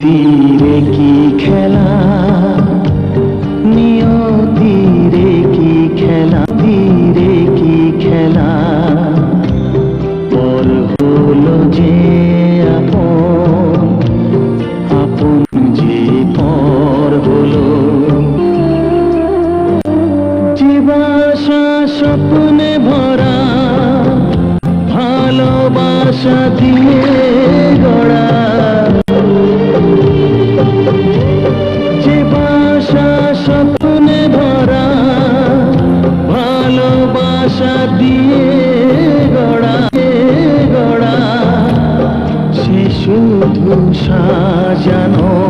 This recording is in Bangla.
তীরে কি খেলা, নিয়তিরে কি খেলা, তীরে কি খেলা, পর হলো যে আপন, আপন যে পর হলো। জীবাশা স্বপ্নে ভরা, ভালোবাসা দিয়ে গড়া, জীবাশা স্বপ্নে ভরা, ভালোবাসা দিয়ে গড়া, গড়া, সে শুধু সাজানো